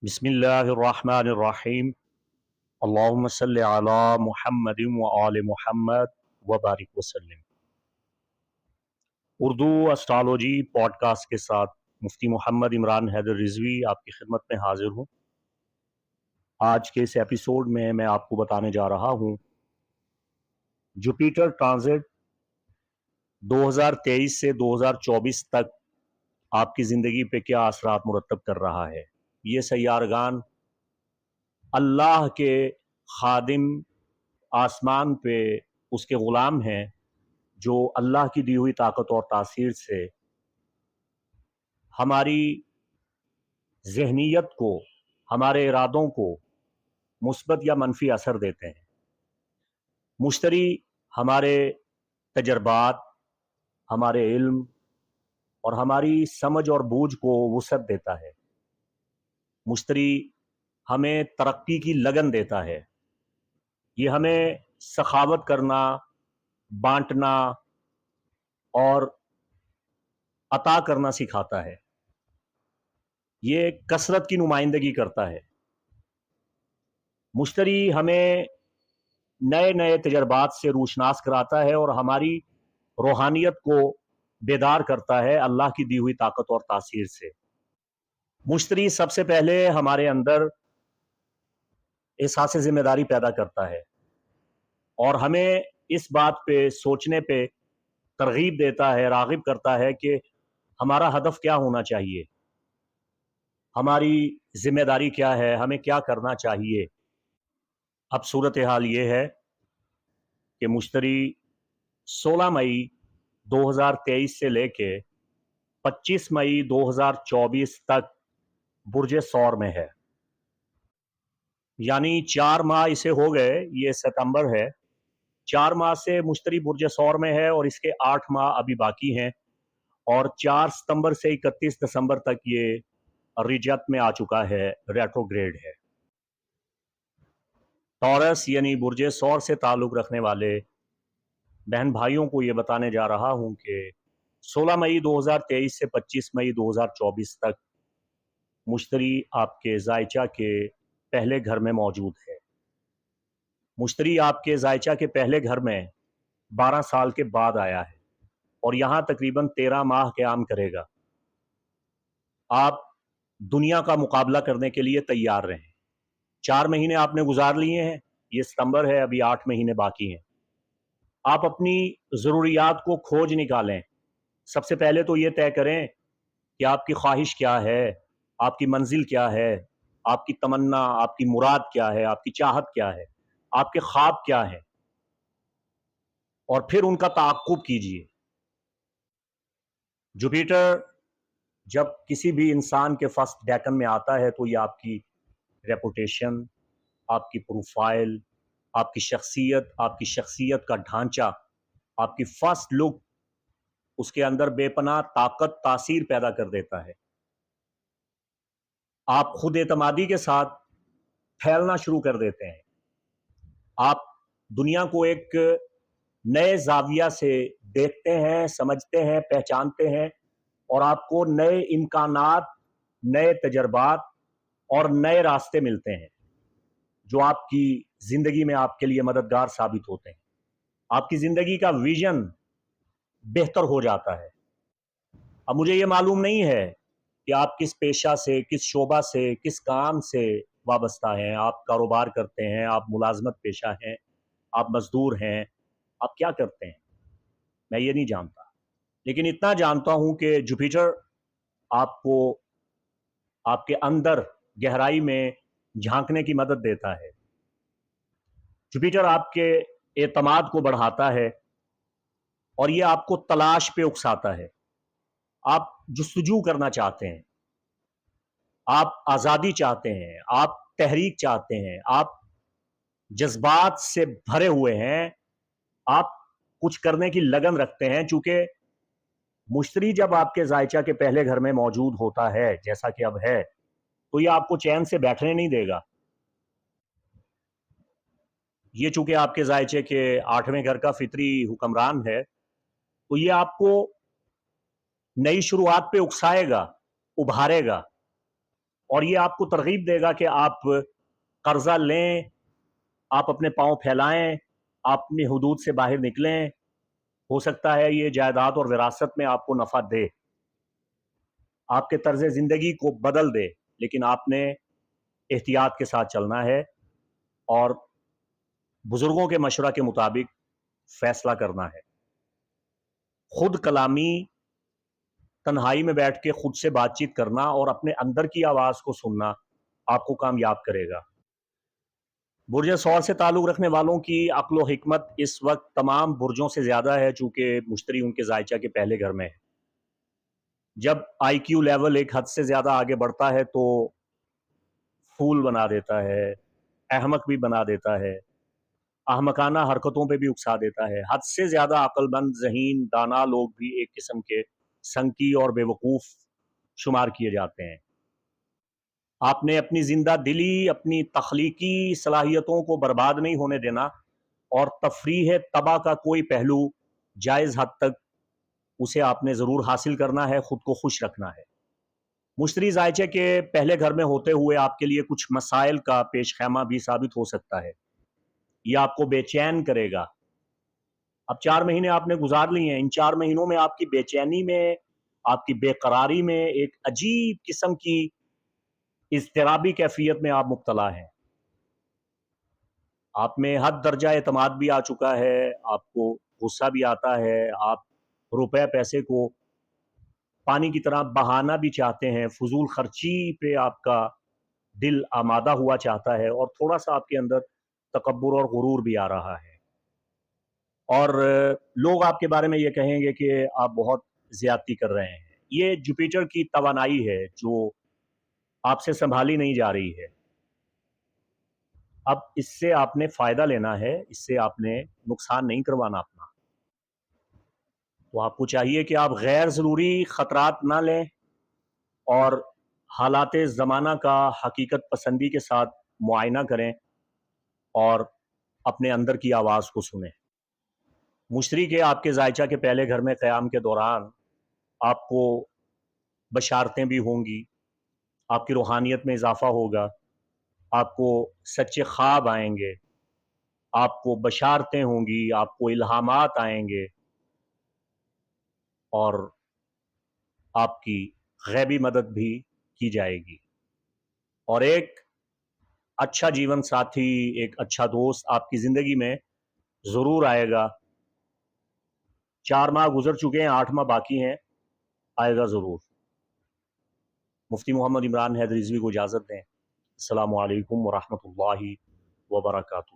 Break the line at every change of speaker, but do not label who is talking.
बिस्मिल्लाहिर्रहमानिर्रहीम। अल्लाहुम्मा सल्लि अला मुहम्मदिन व आले मुहम्मद व बारिक वसल्लम। उर्दू एस्ट्रोलॉजी पॉडकास्ट के साथ मुफ्ती मोहम्मद इमरान हैदर रिजवी आपकी खिदमत में हाजिर हूँ। आज के इस एपिसोड में मैं आपको बताने जा रहा हूँ जुपिटर ट्रांजिट 2023 से 2024 तक आपकी ज़िंदगी पे क्या असरात मुरतब कर रहा है। ये सैयारगान अल्लाह के खादिम आसमान पे उसके ग़ुलाम हैं जो अल्लाह की दी हुई ताकत और तासीर से हमारी ज़हनीत को, हमारे इरादों को मुस्बत या मनफी असर देते हैं। मुश्तरी हमारे तजर्बात, हमारे इल्म और हमारी समझ और बूझ को वुसअत देता है। मुश्तरी हमें तरक्की की लगन देता है। ये हमें सखावत करना, बांटना और अता करना सिखाता है। ये कसरत की नुमाइंदगी करता है। मुश्तरी हमें नए नए तजर्बात से रूशनास कराता है और हमारी रूहानियत को बेदार करता है अल्लाह की दी हुई ताकत और तासीर से। मुश्तरी सबसे पहले हमारे अंदर एहसास जिम्मेदारी पैदा करता है और हमें इस बात पे सोचने पे तरगीब देता है, राग़िब करता है कि हमारा हदफ क्या होना चाहिए, हमारी जिम्मेदारी क्या है, हमें क्या करना चाहिए। अब सूरत हाल ये है कि मुश्तरी 16 मई 2023 से लेके 25 मई 2024 तक बुर्ज सौर में है। यानी 4 माह इसे हो गए, ये सितंबर है। 4 माह से मुश्तरी बुर्ज सौर में है और इसके 8 माह अभी बाकी हैं और 4 सितंबर से 31 दिसंबर तक ये रिजत में आ चुका है, रेट्रोग्रेड है। टॉरस यानी बुर्ज सौर से ताल्लुक़ रखने वाले बहन भाइयों को ये बताने जा रहा हूँ कि 16 मई 2023 से 25 मई 2024 तक मुश्तरी आपके जायचा के पहले घर में मौजूद है। मुश्तरी आपके जायचा के पहले घर में 12 साल के बाद आया है और यहाँ तकरीबन 13 माह क़याम करेगा। आप दुनिया का मुकाबला करने के लिए तैयार रहें। 4 महीने आपने गुजार लिए हैं, ये सितंबर है, अभी 8 महीने बाकी हैं। आप अपनी ज़रूरियात को खोज निकालें। सबसे पहले तो ये तय करें कि आपकी ख्वाहिश क्या है, आपकी मंजिल क्या है, आपकी तमन्ना, आपकी मुराद क्या है, आपकी चाहत क्या है, आपके ख्वाब क्या हैं, और फिर उनका ताक़्क़ुब कीजिए। जुपिटर जब किसी भी इंसान के फर्स्ट डेकन में आता है तो ये आपकी रेपुटेशन, आपकी प्रोफाइल, आपकी शख्सियत का ढांचा, आपकी फर्स्ट लुक, उसके अंदर बेपनाह ताकत, तासीर पैदा कर देता है। आप खुद एतमादी के साथ फैलना शुरू कर देते हैं। आप दुनिया को एक नए ज़ाविया से देखते हैं, समझते हैं, पहचानते हैं और आपको नए इम्कानात, नए तजर्बात और नए रास्ते मिलते हैं जो आपकी ज़िंदगी में आपके लिए मददगार साबित होते हैं। आपकी ज़िंदगी का विजन बेहतर हो जाता है। अब मुझे ये मालूम नहीं है कि आप किस पेशा से, किस शोबा से, किस काम से वाबस्ता हैं। आप कारोबार करते हैं, आप मुलाजमत पेशा हैं, आप मजदूर हैं, आप क्या करते हैं, मैं ये नहीं जानता। लेकिन इतना जानता हूं कि जुपिटर आपको आपके अंदर गहराई में झांकने की मदद देता है। जुपिटर आपके एतमाद को बढ़ाता है और ये आपको तलाश पे उकसाता है। आप जुस्तजू करना चाहते हैं, आप आज़ादी चाहते हैं, आप तहरीक चाहते हैं, आप जज्बात से भरे हुए हैं, आप कुछ करने की लगन रखते हैं। चूंकि मुश्तरी जब आपके जायचा के पहले घर में मौजूद होता है, जैसा कि अब है, तो ये आपको चैन से बैठने नहीं देगा। ये चूंकि आपके जायचे के 8वें घर का फितरी हुक्मरान है, तो ये आपको नई शुरुआत पे उकसाएगा, उभारेगा। اور یہ آپ کو ترغیب دے گا کہ آپ قرضہ لیں، آپ اپنے پاؤں پھیلائیں، آپ اپنی حدود سے باہر نکلیں. ہو سکتا ہے یہ جائیداد اور وراثت میں آپ کو نفع دے، آپ کے طرز زندگی کو بدل دے، لیکن آپ نے احتیاط کے ساتھ چلنا ہے اور بزرگوں کے مشورہ کے مطابق فیصلہ کرنا ہے. خود کلامی، تنہائی میں بیٹھ کے خود سے بات چیت کرنا اور اپنے اندر کی آواز کو سننا آپ کو کامیاب کرے گا. برج ثور سے تعلق رکھنے والوں کی عقل و حکمت اس وقت تمام برجوں سے زیادہ ہے، چونکہ مشتری ان کے ذائچہ کے پہلے گھر میں ہے. جب آئی کیو لیول ایک حد سے زیادہ آگے بڑھتا ہے تو پھول بنا دیتا ہے، احمق بھی بنا دیتا ہے، احمقانہ حرکتوں پہ بھی اکسا دیتا ہے. حد سے زیادہ عقل مند، ذہین، دانا لوگ بھی ایک قسم کے سنکی اور بے وقوف شمار کیے جاتے ہیں. آپ نے اپنی زندہ دلی، اپنی تخلیقی صلاحیتوں کو برباد نہیں ہونے دینا، اور تفریح طبع کا کوئی پہلو جائز حد تک اسے آپ نے ضرور حاصل کرنا ہے، خود کو خوش رکھنا ہے. مشتری ذائچے کے پہلے گھر میں ہوتے ہوئے آپ کے لیے کچھ مسائل کا پیش خیمہ بھی ثابت ہو سکتا ہے. یہ آپ کو بے چین کرے گا. اب 4 مہینے آپ نے گزار لی ہیں، ان 4 مہینوں میں آپ کی بے چینی میں، آپ کی بے قراری میں ایک عجیب قسم کی اضطرابی کیفیت میں آپ مبتلا ہیں. آپ میں حد درجہ اعتماد بھی آ چکا ہے، آپ کو غصہ بھی آتا ہے، آپ روپے پیسے کو پانی کی طرح بہانا بھی چاہتے ہیں، فضول خرچی پہ آپ کا دل آمادہ ہوا چاہتا ہے، اور تھوڑا سا آپ کے اندر تکبر اور غرور بھی آ رہا ہے. اور لوگ آپ کے بارے میں یہ کہیں گے کہ آپ بہت زیادتی کر رہے ہیں. یہ جوپیٹر کی توانائی ہے جو آپ سے سنبھالی نہیں جا رہی ہے. اب اس سے آپ نے فائدہ لینا ہے، اس سے آپ نے نقصان نہیں کروانا اپنا. تو آپ کو چاہیے کہ آپ غیر ضروری خطرات نہ لیں اور حالات زمانہ کا حقیقت پسندی کے ساتھ معائنہ کریں اور اپنے اندر کی آواز کو سنیں. مشتری کے آپ کے ذائچہ کے پہلے گھر میں قیام کے دوران آپ کو بشارتیں بھی ہوں گی، آپ کی روحانیت میں اضافہ ہوگا، آپ کو سچے خواب آئیں گے، آپ کو بشارتیں ہوں گی، آپ کو الہامات آئیں گے، اور آپ کی غیبی مدد بھی کی جائے گی. اور ایک اچھا جیون ساتھی، ایک اچھا دوست آپ کی زندگی میں ضرور آئے گا. 4 ماہ گزر چکے ہیں، 8 ماہ باقی ہیں، آئے گا ضرور. مفتی محمد عمران حیدر رضوی کو اجازت دیں. السلام علیکم ورحمۃ اللہ وبرکاتہ.